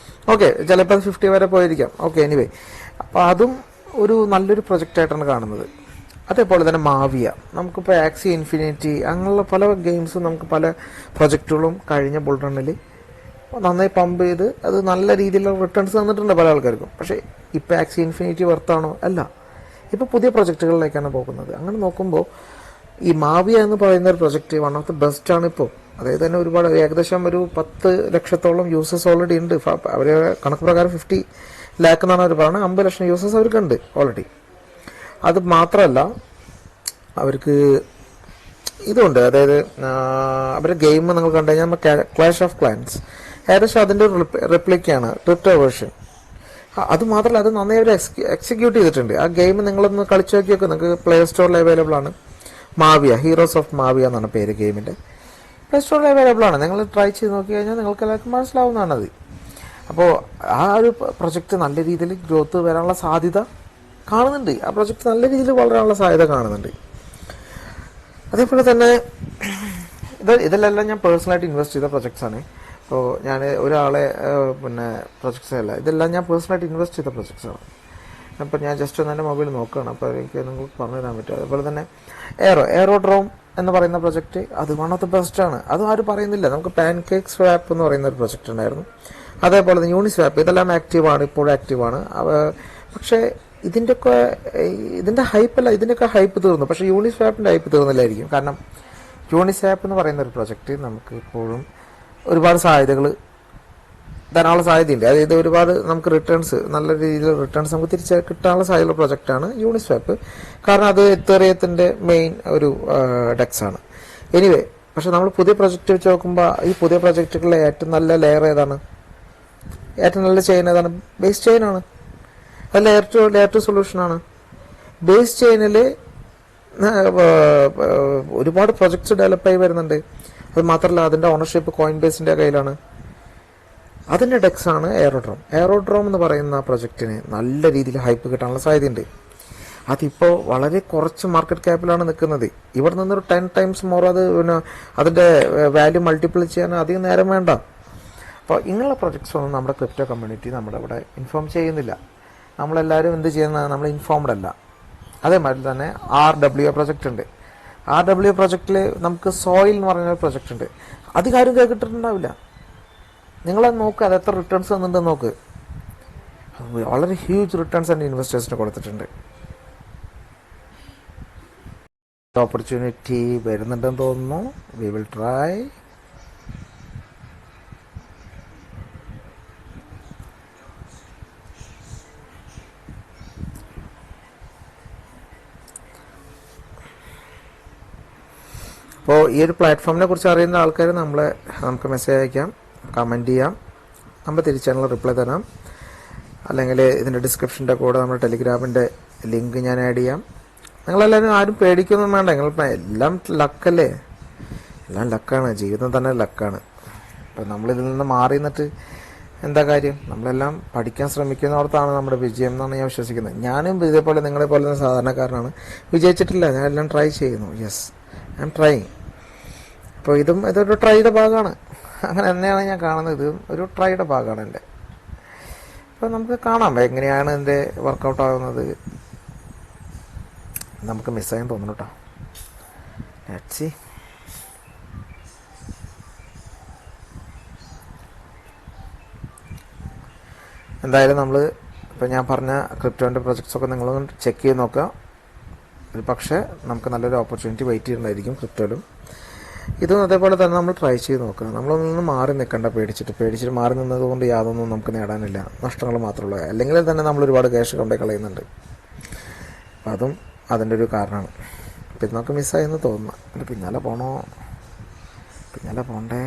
ഓക്കെ, ചിലപ്പോൾ അത് 50 വരെ പോയിരിക്കാം. ഓക്കെ, എനിവേ, അപ്പോൾ അതും ഒരു നല്ലൊരു പ്രൊജക്റ്റായിട്ടാണ് കാണുന്നത്. അതേപോലെ തന്നെ മാവിയ, നമുക്കിപ്പോൾ ആക്സി ഇൻഫിനിറ്റി അങ്ങനെയുള്ള പല ഗെയിംസും നമുക്ക് പല പ്രൊജക്റ്റുകളും കഴിഞ്ഞ ബുൾ റണ്ണിൽ നന്നായി പമ്പ് ചെയ്ത് അത് നല്ല രീതിയിലുള്ള റിട്ടേൺസ് തന്നിട്ടുണ്ട് പല ആൾക്കാർക്കും. പക്ഷേ ഇപ്പോൾ ആക്സി ഇൻഫിനിറ്റി വർത്താണോ? അല്ല. ഇപ്പോൾ പുതിയ പ്രൊജക്റ്റുകളിലേക്കാണ് പോകുന്നത്. അങ്ങനെ നോക്കുമ്പോൾ ഈ മാവിയ എന്ന് പറയുന്ന ഒരു project one of the best ആണ് ഇപ്പോൾ. അതായത് തന്നെ ഒരുപാട് ഏകദേശം ഒരു 10 ലക്ഷത്തോളം യൂസേഴ്സ് ഓൾറെഡി ഉണ്ട്. അവർ കണക്ക് പ്രകാരം 50 ലാക്ക് എന്നാണ് അവർ പറയുന്നത്. 50 ലക്ഷം യൂസേഴ്സ് അവർക്കുണ്ട് ഓൾറെഡി. അത് മാത്രമല്ല അവർക്ക് ഇതുണ്ട്, അതായത് അവരുടെ ഗെയിം നിങ്ങൾ കണ്ടു കഴിഞ്ഞാൽ ക്ലാഷ് ഓഫ് ക്ലാൻസ് ഏകദേശം അതിൻ്റെ ഒരു റിപ്ലിക്കാണ് ക്രിപ്റ്റോ വേർഷൻ. അത് മാത്രമല്ല അത് നന്നായി അവർ എക്സിക്യൂട്ട് ചെയ്തിട്ടുണ്ട്. ആ ഗെയിം നിങ്ങളൊന്ന് കളിച്ചു നോക്കിയൊക്കെ നിങ്ങൾക്ക് പ്ലേ സ്റ്റോറിൽ അവൈലബിൾ ആണ്. മാവിയ, ഹീറോസ് ഓഫ് മാവിയ എന്നാണ് പേര് ഗെയിമിൻ്റെ. പ്ലേ സ്റ്റോറിൽ അവൈലബിൾ ആണ്. നിങ്ങൾ ട്രൈ ചെയ്ത് നോക്കി കഴിഞ്ഞാൽ നിങ്ങൾക്ക് എല്ലാവർക്കും മനസ്സിലാവുന്നതാണത്. അപ്പോൾ ആ ഒരു പ്രൊജക്റ്റ് നല്ല രീതിയിൽ ഗ്രോത്ത് വരാനുള്ള സാധ്യത കാണുന്നുണ്ട്. ആ പ്രൊജക്റ്റ് നല്ല രീതിയിൽ വളരാനുള്ള സാധ്യത കാണുന്നുണ്ട്. അതേപോലെ തന്നെ ഇതിലെല്ലാം ഞാൻ പേഴ്സണലായിട്ട് ഇൻവെസ്റ്റ് ചെയ്ത പ്രൊജക്ട്സാണ്. അപ്പോൾ ഞാൻ ഒരാളെ പ്രൊജക്ട്സ് അല്ല, ഇതെല്ലാം ഞാൻ പേഴ്സണലായിട്ട് ഇൻവെസ്റ്റ് ചെയ്ത പ്രൊജക്ട്സാണ്. അപ്പോൾ ഞാൻ ജസ്റ്റ് ഒന്ന് എൻ്റെ മൊബൈൽ നോക്കുകയാണ്, അപ്പോൾ എനിക്ക് നിങ്ങൾക്ക് പറഞ്ഞു തരാൻ പറ്റും. അതുപോലെ തന്നെ എയറോഡ്രോം എന്ന് പറയുന്ന പ്രൊജക്റ്റ്, അത് വൺ ഓഫ് ദ ബെസ്റ്റ് ആണ്. അതും ആരും പറയുന്നില്ല. നമുക്ക് പാൻ കേക്ക് സ്വാപ്പ് എന്ന് പറയുന്ന ഒരു പ്രൊജക്റ്റ് ഉണ്ടായിരുന്നു. അതേപോലെ തന്നെ യൂണിസ്വാപ്പ്, ഇതെല്ലാം ആക്റ്റീവാണ്, ഇപ്പോഴും ആക്റ്റീവാണ്. പക്ഷേ ഇതിൻ്റെ ഹൈപ്പല്ല, ഇതിൻ്റെയൊക്കെ ഹൈപ്പ് തീർന്നു. പക്ഷേ യൂണിസ്വാപ്പിൻ്റെ ഹൈപ്പ് തീർന്നില്ലായിരിക്കും. കാരണം യൂണിസ്വാപ്പ് എന്ന് പറയുന്ന ഒരു പ്രൊജക്റ്റ് നമുക്ക് ഇപ്പോഴും ഒരുപാട് സാധ്യതകൾ തരാനുള്ള സാധ്യതയുണ്ട്. അതായത് ഒരുപാട് നമുക്ക് റിട്ടേൺസ്, നല്ല രീതിയിൽ റിട്ടേൺസ് നമുക്ക് തിരിച്ച് കിട്ടാനുള്ള സാധ്യതയുള്ള പ്രൊജക്റ്റാണ് യൂണിസ്വാപ്പ്. കാരണം അത് എത്തേറിയത്തിൻ്റെ മെയിൻ ഒരു ഡെക്സ് ആണ്. എനിവേ, പക്ഷെ നമ്മൾ പുതിയ പ്രൊജക്റ്റ് വെച്ച് നോക്കുമ്പോൾ ഈ പുതിയ പ്രൊജക്റ്റുകളിലെ ഏറ്റവും നല്ല ലെയർ ഏതാണ്, ഏറ്റവും നല്ല ചെയിൻ ഏതാണ്? ബേസ് ചെയിനാണ്. അത് ലെയർ ടു സൊല്യൂഷനാണ്. ബേസ് ചെയിനിൽ ഒരുപാട് പ്രൊജക്ട്സ് ഡെവലപ്പായി വരുന്നുണ്ട്. അത് മാത്രമല്ല അതിൻ്റെ ഓണർഷിപ്പ് കോയിൻ ബേസിൻ്റെ കയ്യിലാണ്. അതിൻ്റെ ഡെക്സ് ആണ് എയറോഡ്രോം എന്ന് പറയുന്ന പ്രൊജക്റ്റിന് നല്ല രീതിയിൽ ഹൈപ്പ് കിട്ടാനുള്ള സാധ്യതയുണ്ട്. അതിപ്പോൾ വളരെ കുറച്ച് മാർക്കറ്റ് ക്യാപ്പിലാണ് നിൽക്കുന്നത്. ഇവിടെ നിന്നൊരു 10 ടൈംസ് മോർ അത് അതിൻ്റെ വാല്യൂ മൾട്ടിപ്പിൾ ചെയ്യാൻ അധികം നേരം വേണ്ട. അപ്പോൾ ഇങ്ങനെയുള്ള പ്രൊജക്ട്സ് ഒന്നും നമ്മുടെ ക്രിപ്റ്റോ കമ്മ്യൂണിറ്റി നമ്മുടെ ഇവിടെ ഇൻഫോം ചെയ്യുന്നില്ല. നമ്മളെല്ലാവരും എന്ത് ചെയ്യുന്നത്, നമ്മൾ ഇൻഫോംഡ് അല്ല. അതേമാതിരി തന്നെ RWA പ്രൊജക്റ്റ് ഉണ്ട്. RWA പ്രൊജക്റ്റിൽ നമുക്ക് സോയിൽ എന്ന് പറയുന്ന പ്രൊജക്റ്റ് ഉണ്ട്. അധികാരം കേട്ടിട്ടുണ്ടാവില്ല. നിങ്ങളത് നോക്ക്, അത് എത്ര റിട്ടേൺസ് തന്നിട്ടുണ്ടെന്ന് നോക്ക്. വളരെ ഹ്യൂജ് റിട്ടേൺസ് എൻ്റെ ഇൻവെസ്റ്റേഴ്സിന് കൊടുത്തിട്ടുണ്ട്. ഓപ്പർച്യൂണിറ്റി വരുന്നുണ്ടെന്ന് തോന്നുന്നു. We will try. അപ്പോൾ ഈ ഒരു പ്ലാറ്റ്ഫോമിനെ കുറിച്ച് അറിയുന്ന ആൾക്കാർ നമുക്ക് മെസ്സേജ് അയക്കാം, കമൻറ്റ് ചെയ്യാം, നമ്മൾ തിരിച്ചാനുള്ള റിപ്ലൈ തരാം. അല്ലെങ്കിൽ ഇതിൻ്റെ ഡിസ്ക്രിപ്ഷൻ്റെ കൂടെ നമ്മുടെ ടെലിഗ്രാമിൻ്റെ ലിങ്ക് ഞാൻ ആഡ് ചെയ്യാം. നിങ്ങളെല്ലാവരും ആരും പേടിക്കൊന്നും വേണ്ട. എല്ലാം ലക്കല്ലേ, എല്ലാം ലക്കാണ്. ജീവിതം തന്നെ ലക്കാണ്. അപ്പോൾ നമ്മളിതിൽ നിന്ന് മാറി നിന്നിട്ട് എന്താ കാര്യം? നമ്മളെല്ലാം പഠിക്കാൻ ശ്രമിക്കുന്നിടത്താണ് നമ്മുടെ വിജയം എന്നാണ് ഞാൻ വിശ്വസിക്കുന്നത്. ഞാനും ഇതേപോലെ നിങ്ങളെ പോലെ തന്നെ സാധാരണക്കാരനാണ്. വിജയിച്ചിട്ടില്ല, ഞാൻ എല്ലാം ട്രൈ ചെയ്യുന്നു. Yes, I am trying. അപ്പോൾ ഇതൊരു ട്രൈയുടെ ഭാഗമാണ്. അങ്ങനെ തന്നെയാണ് ഞാൻ കാണുന്നത്. ഇതും ഒരു ട്രൈയുടെ ഭാഗമാണ് എൻ്റെ. അപ്പോൾ നമുക്ക് കാണാം എങ്ങനെയാണ് എൻ്റെ വർക്കൗട്ട് ആകുന്നത്. നമുക്ക് മിസ്സായെന്ന് തോന്നുന്നു കേട്ടോ. Let's see. എന്തായാലും നമ്മൾ ഇപ്പോൾ ഞാൻ പറഞ്ഞ ക്രിപ്റ്റോൻ്റെ പ്രൊജക്ട്സൊക്കെ നിങ്ങളൊന്ന് ചെക്ക് ചെയ്ത് നോക്കുക. ഒരു പക്ഷേ നമുക്ക് നല്ലൊരു ഓപ്പർച്യൂണിറ്റി വെയിറ്റ് ചെയ്യുന്നുണ്ടായിരിക്കും ക്രിപ്റ്റോയിലും. ഇതും അതേപോലെ തന്നെ നമ്മൾ ട്രൈ ചെയ്ത് നോക്കുക. നമ്മളൊന്നും മാറി നിൽക്കേണ്ട. പേടിച്ചിട്ട് മാറി നിന്നതുകൊണ്ട് യാതൊന്നും നമുക്ക് നേടാനില്ല, നഷ്ടങ്ങൾ മാത്രമുള്ളൂ. അല്ലെങ്കിൽ തന്നെ നമ്മൾ ഒരുപാട് ക്യാഷ് കൊണ്ടേ കളയുന്നുണ്ട്. അപ്പം അതും അതിൻ്റെ ഒരു കാരണമാണ്. അപ്പം ഇത് നമുക്ക് മിസ്സായെന്ന് തോന്നുന്നു. എൻ്റെ പിന്നാലെ പോണ്ടേ.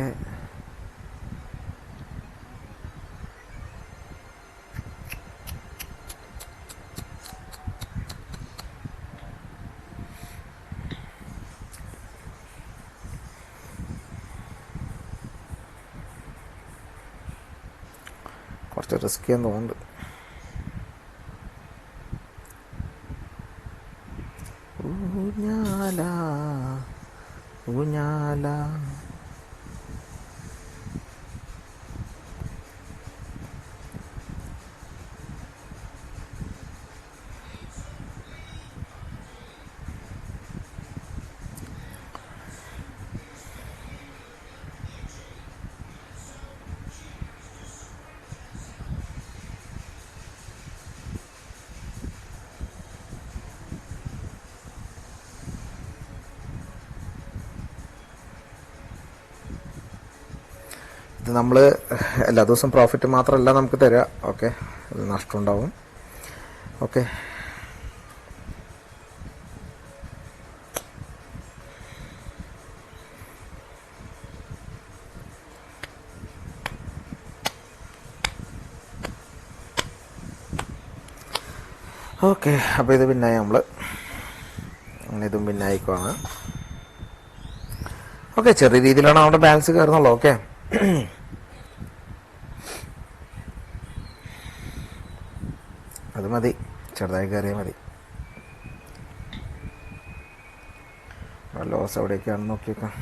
കുറച്ച് റിസ്ക് എന്ന് തോന്നുന്നുണ്ട്. ഊഞ്ഞാല ഇത് നമ്മൾ എല്ലാ ദിവസവും പ്രോഫിറ്റ് മാത്രമല്ല നമുക്ക് തരിക. ഓക്കെ, അത് നഷ്ടം ഉണ്ടാവും. Okay, okay. അപ്പോൾ ഇത് പിന്നായി ഇതും പിന്നായിക്കുവാണ്. ഓക്കെ, ചെറിയ രീതിയിലാണ് നമ്മുടെ ബാലൻസ് കയറുന്നുള്ളൂ. ഓക്കെ, അത് മതി, ചെറുതായി കയറിയാൽ മതി. ലോസ് എവിടെയൊക്കെയാണെന്ന് നോക്കിയേക്കാം.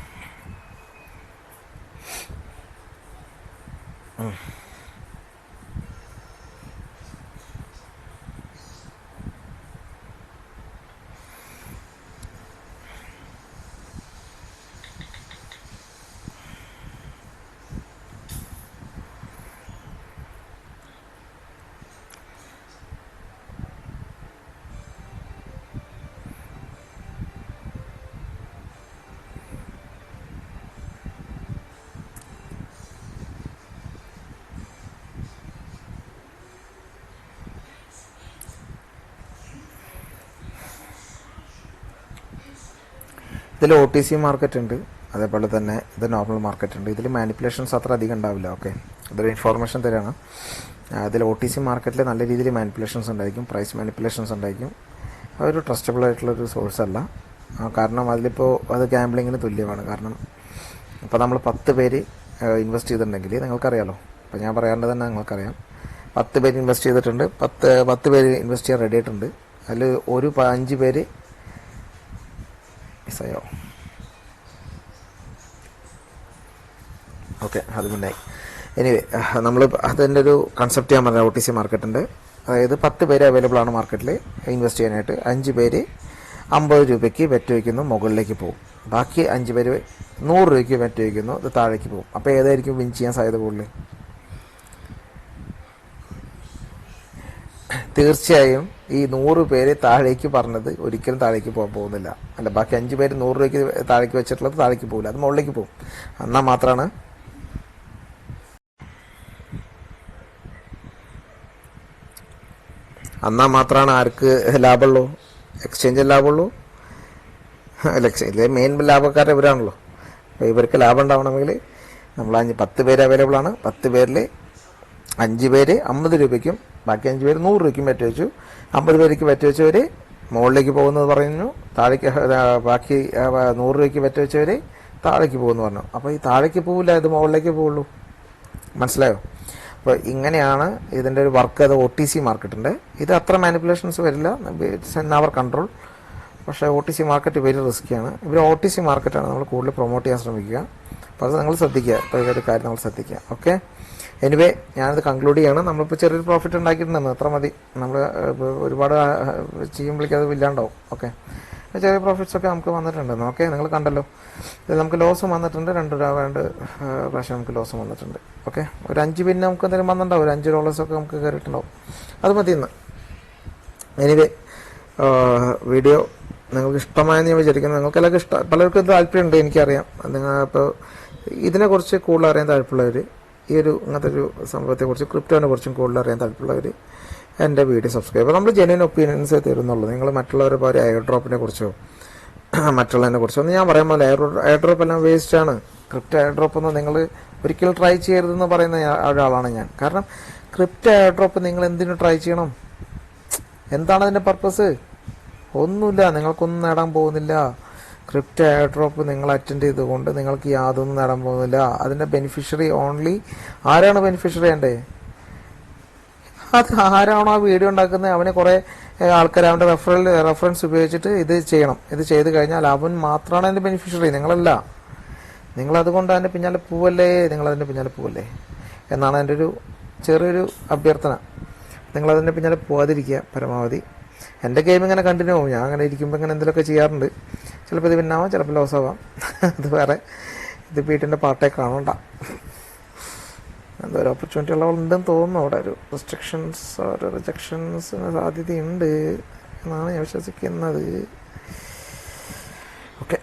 ഇതിൽ OTC മാർക്കറ്റ് ഉണ്ട്, അതേപോലെ തന്നെ ഇത് നോർമൽ മാർക്കറ്റ് ഉണ്ട്. ഇതിൽ മാനിപ്പുലേഷൻസ് അത്ര അധികം ഉണ്ടാവില്ല. ഓക്കെ, ഇതൊരു ഇൻഫോർമേഷൻ തരാണ്. ഇതിൽ OTC മാർക്കറ്റിൽ നല്ല രീതിയിൽ മാനിപ്പുലേഷൻസ് ഉണ്ടായിരിക്കും, പ്രൈസ് മാനിപ്പുലേഷൻസ് ഉണ്ടായിരിക്കും. അതൊരു ട്രസ്റ്റബിൾ ആയിട്ടുള്ളൊരു സോഴ്സ് അല്ല. കാരണം അതിലിപ്പോൾ അത് ഗാംബ്ലിങ്ങിന് തുല്യമാണ്. കാരണം ഇപ്പോൾ നമ്മൾ 10 പേര് ഇൻവെസ്റ്റ് ചെയ്തിട്ടുണ്ടെങ്കിൽ നിങ്ങൾക്കറിയാലോ, ഇപ്പോൾ ഞാൻ പറയാണ്ട് തന്നെ നിങ്ങൾക്കറിയാം. 10 പേര് ഇൻവെസ്റ്റ് ചെയ്തിട്ടുണ്ട്, 10 പേര് ഇൻവെസ്റ്റ് ചെയ്യാൻ റെഡി ആയിട്ടുണ്ട്. അതിൽ 5 പേര് മിസ്സായോ. ഓക്കെ, അത് മുന്നായി. എനിവേ, നമ്മൾ അതിൻ്റെ ഒരു കൺസെപ്റ്റ് ഞാൻ പറഞ്ഞ OTC മാർക്കറ്റുണ്ട്. അതായത് 10 പേര് അവൈലബിൾ ആണ് മാർക്കറ്റിൽ ഇൻവെസ്റ്റ് ചെയ്യാനായിട്ട്. 5 പേര് 50 രൂപയ്ക്ക് ബെറ്റ് വയ്ക്കുന്നു, മുകളിലേക്ക് പോകും. ബാക്കി 5 പേര് 100 രൂപയ്ക്ക് ബെറ്റ് വയ്ക്കുന്നു, ഇത് താഴേക്ക് പോകും. അപ്പോൾ ഏതായിരിക്കും വിൻ ചെയ്യാൻ സാധ്യത കൂടുതൽ? തീർച്ചയായും ഈ 100 പേര് താഴേക്ക് പറഞ്ഞത് ഒരിക്കലും താഴേക്ക് പോകാൻ പോകുന്നില്ല. അല്ല, ബാക്കി 5 പേര് 100 രൂപയ്ക്ക് താഴേക്ക് വെച്ചിട്ടുള്ളത് താഴേക്ക് പോകില്ല, അത് മുകളിലേക്ക് പോകും. എന്നാൽ മാത്രമാണ് ആർക്ക് ലാഭമുള്ളൂ? എക്സ്ചേഞ്ചിൽ ലാഭമുള്ളൂ. അല്ല, എക്സ്ചേഞ്ചിലെ മെയിൻ ലാഭക്കാർ ഇവരാണല്ലോ. അപ്പോൾ ഇവർക്ക് ലാഭം ഉണ്ടാവണമെങ്കിൽ നമ്മൾ 10 പേര് അവൈലബിൾ ആണ്. 10 പേരിൽ 5 പേര് 50 രൂപയ്ക്കും ബാക്കി 5 പേര് 100 രൂപയ്ക്കും ബെറ്റ് വെച്ചു. 50 പേർക്ക് ബെറ്റ് വെച്ചവർ മുകളിലേക്ക് പോകുന്നത് പറഞ്ഞു, താഴേക്ക് ബാക്കി 100 രൂപയ്ക്ക് ബെറ്റ് വെച്ചവർ താഴേക്ക് പോകുമെന്ന് പറഞ്ഞു. അപ്പോൾ ഈ താഴേക്ക് പോകില്ല, ഇത് മുകളിലേക്ക് പോകുള്ളൂ. മനസ്സിലായോ? അപ്പോൾ ഇങ്ങനെയാണ് ഇതിൻ്റെ ഒരു വർക്ക്. അത് OTC മാർക്കറ്റിൻ്റെ ഇത് അത്ര മാനിപ്പുലേഷൻസ് വരില്ല, ഇറ്റ്സ് ഇൻ അവർ കൺട്രോൾ. പക്ഷേ OTC മാർക്കറ്റ് വെരി റിസ്ക്കിയാണ്. ഇവർ OTC മാർക്കറ്റാണ് നമ്മൾ കൂടുതൽ പ്രൊമോട്ട് ചെയ്യാൻ ശ്രമിക്കുക. അപ്പോൾ അത് നിങ്ങൾ ശ്രദ്ധിക്കുക, ഇപ്പോൾ ഈ ഒരു കാര്യം നമ്മൾ ശ്രദ്ധിക്കുക. ഓക്കെ, എനിവേ ഞാനത് കൺക്ലൂഡ് ചെയ്യാണ്. നമ്മളിപ്പോൾ ചെറിയൊരു പ്രോഫിറ്റ് ഉണ്ടാക്കിയിട്ടുണ്ടെന്ന് അത്ര മതി. നമ്മൾ ഒരുപാട് ചെയ്യുമ്പോഴേക്കും അത് ഇല്ലാണ്ടാവും. ഓക്കെ, ചെറിയ പ്രോഫിറ്റ്സൊക്കെ നമുക്ക് വന്നിട്ടുണ്ടെന്ന്. ഓക്കെ, നിങ്ങൾ കണ്ടല്ലോ. ഇത് നമുക്ക് ലോസും വന്നിട്ടുണ്ട്, 2 പ്രാവശ്യം നമുക്ക് ലോസും വന്നിട്ടുണ്ട്. ഓക്കെ, ഒരു 5 പിന്നെ നമുക്ക് എന്തെങ്കിലും വന്നിട്ടുണ്ടാവും, ഒരു $5 നമുക്ക് കയറിയിട്ടുണ്ടാവും. അത് മതി ഇന്ന്. എനിവേ വീഡിയോ നിങ്ങൾക്ക് ഇഷ്ടമായെന്ന് ഞാൻ വിചാരിക്കുന്നു. നിങ്ങൾക്കെല്ലാവർക്കും ഇഷ്ടം, പലർക്കും ഇത് താല്പര്യമുണ്ട്, എനിക്കറിയാം. നിങ്ങൾ ഇപ്പോൾ ഇതിനെക്കുറിച്ച് കൂടുതൽ അറിയാൻ താല്പര്യമുള്ളവർ, ഈ ഒരു ഇങ്ങനത്തെ ഒരു സംഭവത്തെക്കുറിച്ച്, ക്രിപ്റ്റോനെ കുറിച്ചും കൂടുതൽ അറിയാൻ താല്പര്യമുള്ളവർ എൻ്റെ വീഡിയോ സബ്സ്ക്രൈബ് ചെയ്യുക. നമ്മൾ ജെന്യുവൻ ഒപ്പീനിയൻസ് തരുന്നുള്ളൂ. നിങ്ങൾ മറ്റുള്ളവരെ പോലെ എയർ ഡ്രോപ്പിനെ കുറിച്ചോ മറ്റുള്ളതിനെ കുറിച്ചോ ഒന്നും ഞാൻ പറയാൻ പോലെ. എയർ ഡ്രോപ്പ് എല്ലാം വേസ്റ്റാണ്. ക്രിപ്റ്റോ എയർ ഡ്രോപ്പ് ഒന്നും നിങ്ങൾ ഒരിക്കലും ട്രൈ ചെയ്യരുതെന്ന് പറയുന്ന ഒരാളാണ് ഞാൻ. കാരണം ക്രിപ്റ്റോ എയർ ഡ്രോപ്പ് നിങ്ങൾ എന്തിനു ട്രൈ ചെയ്യണം? എന്താണ് അതിൻ്റെ പർപ്പസ്? ഒന്നുമില്ല, നിങ്ങൾക്കൊന്നും നേടാൻ പോകുന്നില്ല. ക്രിപ്റ്റോ എയർ ഡ്രോപ്പ് നിങ്ങൾ അറ്റൻഡ് ചെയ്തുകൊണ്ട് നിങ്ങൾക്ക് യാതൊന്നും നേടാൻ പോകുന്നില്ല. അതിൻ്റെ ബെനിഫിഷ്യറി ഓൺലി ആരാണ് ബെനിഫിഷ്യറി ചെയ്യേണ്ടത്? അത് ആരാണോ ആ വീഡിയോ ഉണ്ടാക്കുന്നത് അവനെ കുറേ ആൾക്കാർ അവൻ്റെ റെഫറൻസ് ഉപയോഗിച്ചിട്ട് ഇത് ചെയ്യണം. ഇത് ചെയ്ത് കഴിഞ്ഞാൽ അവൻ മാത്രമാണ് അതിൻ്റെ ബെനിഫിഷ്യറി, നിങ്ങളല്ല. നിങ്ങളതുകൊണ്ട് അതിൻ്റെ പിന്നാലെ പോവല്ലേ എന്നാണ് എൻ്റെ ഒരു ചെറിയൊരു അഭ്യർത്ഥന. നിങ്ങളതിൻ്റെ പിന്നാലെ പോവാതിരിക്കുക പരമാവധി. എൻ്റെ ഗെയിം ഇങ്ങനെ കണ്ടിന്യൂ ആവും. ഞാൻ അങ്ങനെ ഇരിക്കുമ്പോൾ ഇങ്ങനെ എന്തെങ്കിലുമൊക്കെ ചെയ്യാറുണ്ട്. ചിലപ്പോൾ ഇത് പിന്നാവാം, ചിലപ്പോൾ ലോസ് ആവാം. അത് വേറെ, ഇത് വീട്ടിൻ്റെ പാർട്ടേ കാണണ്ട. എന്തോ ഒരു ഓപ്പർച്യൂണിറ്റി ഉള്ളവരുണ്ടെന്ന് തോന്നുന്നു. അവിടെ ഒരു റിസ്ട്രിക്ഷൻസ്, ഒരു റിജക്ഷൻസിന് സാധ്യതയുണ്ട് എന്നാണ് ഞാൻ വിശ്വസിക്കുന്നത്. ഓക്കെ,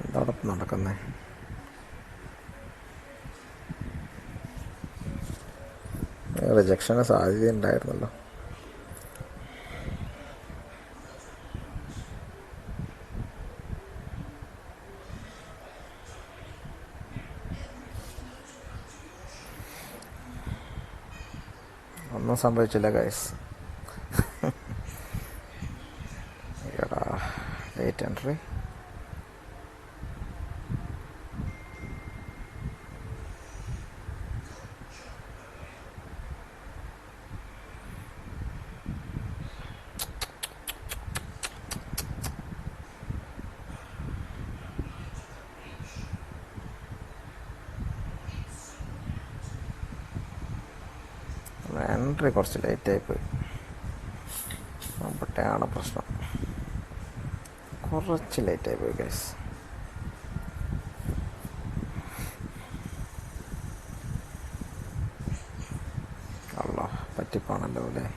അതോടൊപ്പം നടക്കുന്നേ. റിജക്ഷന് സാധ്യത ഉണ്ടായിരുന്നല്ലോ. ഒന്നും സംഭവിച്ചില്ല ഗൈസ്. Late entry. എൻട്രി കുറച്ച് ലേറ്റായി പോയി. അവിടെയാണ് പ്രശ്നം, കുറച്ച് ലേറ്റായി പോയി ഗൈസ്. അല്ലോ പറ്റിപ്പാണല്ലോ അല്ലേ.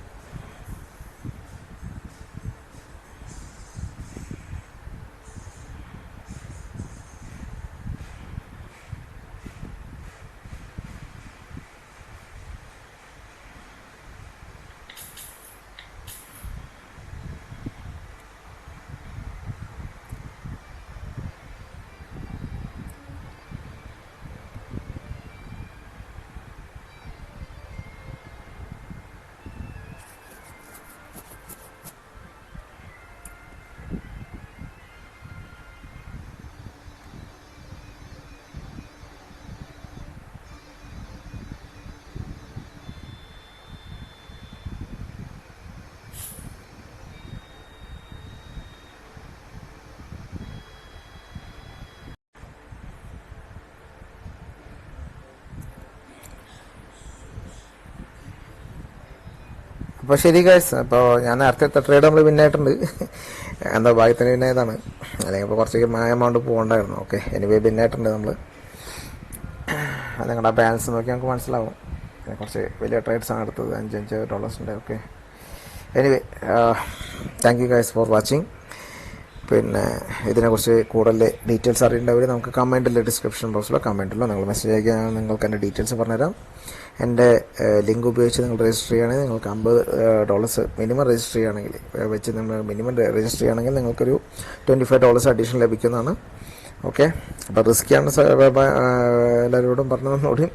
അപ്പോൾ ശരി ഗൈസ്, അപ്പോൾ ഞാൻ നേരത്തെ ട്രേഡ് നമ്മൾ വിന്നായിട്ടുണ്ട്. എന്താ ഭാഗ്യത്തിന് വിന്നായതാണ്, അല്ലെങ്കിൽ ഇപ്പോൾ കുറച്ച് എമൗണ്ട് പോകണ്ടായിരുന്നു. ഓക്കെ, എനിവേ വിന്നായിട്ടുണ്ട് നമ്മൾ. നിങ്ങളുടെ ബാലൻസ് നോക്കി നമുക്ക് മനസ്സിലാവും. കുറച്ച് വലിയ ട്രേഡ്സാണ് എടുത്തത്, $5 okay. Anyway thank you guys for watching. പിന്നെ ഇതിനെക്കുറിച്ച് കൂടുതൽ ഡീറ്റെയിൽസ് അറിയേണ്ടവർ നമുക്ക് കമൻറ്റിൽ ഡിസ്ക്രിപ്ഷൻ ബോക്സിലോ കമൻറ്റിലോ നിങ്ങൾ മെസ്സേജ് അയക്കുക. ഞാൻ നിങ്ങൾക്ക് എൻ്റെ ഡീറ്റെയിൽസ് പറഞ്ഞുതരാം. എൻ്റെ ലിങ്ക് ഉപയോഗിച്ച് നിങ്ങൾ രജിസ്റ്റർ ചെയ്യുകയാണെങ്കിൽ നിങ്ങൾക്ക് $50 മിനിമം രജിസ്റ്റർ ചെയ്യുകയാണെങ്കിൽ മിനിമം രജിസ്റ്റർ ചെയ്യുകയാണെങ്കിൽ നിങ്ങൾക്കൊരു $25 അഡീഷണൽ ലഭിക്കുന്നതാണ്. ഓക്കെ, അപ്പോൾ റിസ്ക്കിയാണ്. എല്ലാവരോടും പറഞ്ഞതോടും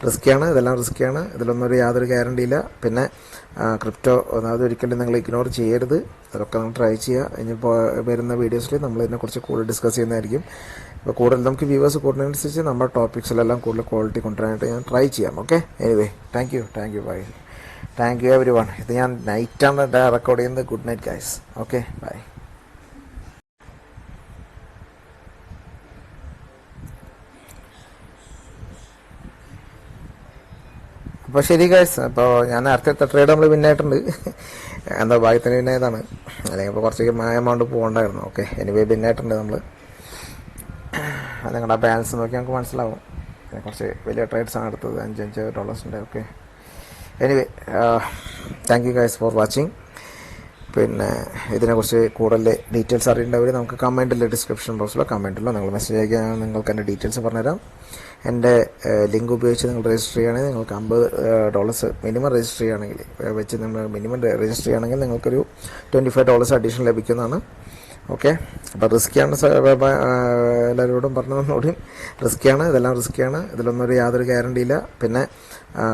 റിസ്ക്കിയാണ്, ഇതെല്ലാം റിസ്ക്കിയാണ്. ഇതിലൊന്നും യാതൊരു ഗ്യാരണ്ടി ഇല്ല. പിന്നെ ക്രിപ്റ്റോ അതൊരിക്കലും നിങ്ങൾ ഇഗ്നോർ ചെയ്യരുത്. അതൊക്കെ നമ്മൾ ട്രൈ ചെയ്യുക. ഇനിയിപ്പോൾ വരുന്ന വീഡിയോസിൽ നമ്മൾ ഇതിനെക്കുറിച്ച് കൂടുതൽ ഡിസ്കസ് ചെയ്യുന്നതായിരിക്കും. ഇപ്പോൾ കൂടുതൽ നമുക്ക് വ്യൂവേഴ്സ് കൂടുന്നതിനനുസരിച്ച് നമ്മുടെ ടോപ്പിക്സിലെല്ലാം കൂടുതൽ ക്വാളിറ്റി കൊണ്ടുവരാനായിട്ട് ഞാൻ ട്രൈ ചെയ്യാം. Okay, anyway thank you bye. Thank you everyone. ഇത് ഞാൻ നൈറ്റാണ് റെക്കോർഡ് ചെയ്യുന്നത്. Good night guys. Okay, bye. അപ്പോൾ ശരി ഗൈസ്, അപ്പോൾ ഞാൻ നേരത്തെ ട്രേഡ് നമ്മൾ വിന്നായിട്ടുണ്ട്. എന്താ ഭാഗ്യത്തിന് വിന്നായതാണ്, അല്ലെങ്കിൽ ഇപ്പോൾ കുറച്ച് എമൗണ്ട് പോകണ്ടായിരുന്നു. ഓക്കെ, എനിവേ വിന്നായിട്ടുണ്ട് നമ്മൾ. നിങ്ങളുടെ ബാലൻസ് നോക്കി നമുക്ക് മനസ്സിലാവും. കുറച്ച് വലിയ ട്രേഡ്സാണ് എടുത്തത്, $5 okay, anyway thank you guys for watching. പിന്നെ ഇതിനെക്കുറിച്ച് കൂടുതൽ ഡീറ്റെയിൽസ് അറിയേണ്ടവർ നമുക്ക് കമൻറ്റിൽ ഡിസ്ക്രിപ്ഷൻ ബോക്സിലോ കമൻറ്റിലോ നിങ്ങൾ മെസ്സേജ് അയക്കുക. ഞാൻ നിങ്ങൾക്ക് എൻ്റെ ഡീറ്റെയിൽസ് പറഞ്ഞുതരാം. എൻ്റെ ലിങ്ക് ഉപയോഗിച്ച് നിങ്ങൾ രജിസ്റ്റർ ചെയ്യുകയാണെങ്കിൽ നിങ്ങൾക്ക് $50 മിനിമം രജിസ്റ്റർ ചെയ്യുകയാണെങ്കിൽ മിനിമം രജിസ്റ്റർ ചെയ്യുകയാണെങ്കിൽ നിങ്ങൾക്കൊരു $25 അഡീഷണൽ ലഭിക്കുന്നതാണ്. ഓക്കെ, അപ്പോൾ റിസ്ക്കിയാണ്. എല്ലാവരോടും പറഞ്ഞതോടും റിസ്ക്കിയാണ്, ഇതെല്ലാം റിസ്ക്കിയാണ്. ഇതിലൊന്നും യാതൊരു ഗ്യാരണ്ടി ഇല്ല. പിന്നെ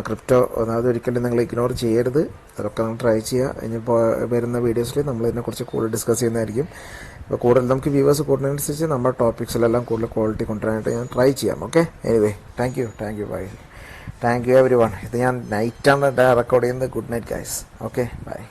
ക്രിപ്റ്റോ അതൊരിക്കലും നിങ്ങൾ ഇഗ്നോർ ചെയ്യരുത്. അതൊക്കെ നമ്മൾ ട്രൈ ചെയ്യുക. ഇനിയിപ്പോൾ വരുന്ന വീഡിയോസിൽ നമ്മൾ ഇതിനെക്കുറിച്ച് കൂടുതൽ ഡിസ്കസ് ചെയ്യുന്നതായിരിക്കും. ഇപ്പോൾ കൂടുതൽ നമുക്ക് വ്യൂവേഴ്സ് കൂടുന്നതിനനുസരിച്ച് നമ്മുടെ ടോപ്പിക്സിലെല്ലാം കൂടുതൽ ക്വാളിറ്റി കൊണ്ടുവരാനായിട്ട് ഞാൻ ട്രൈ ചെയ്യാം. Okay, anyway thank you bye. Thank you everyone. ഇത് ഞാൻ നൈറ്റാണ് റെക്കോർഡ് ചെയ്യുന്നത്. Good night guys. Okay, by.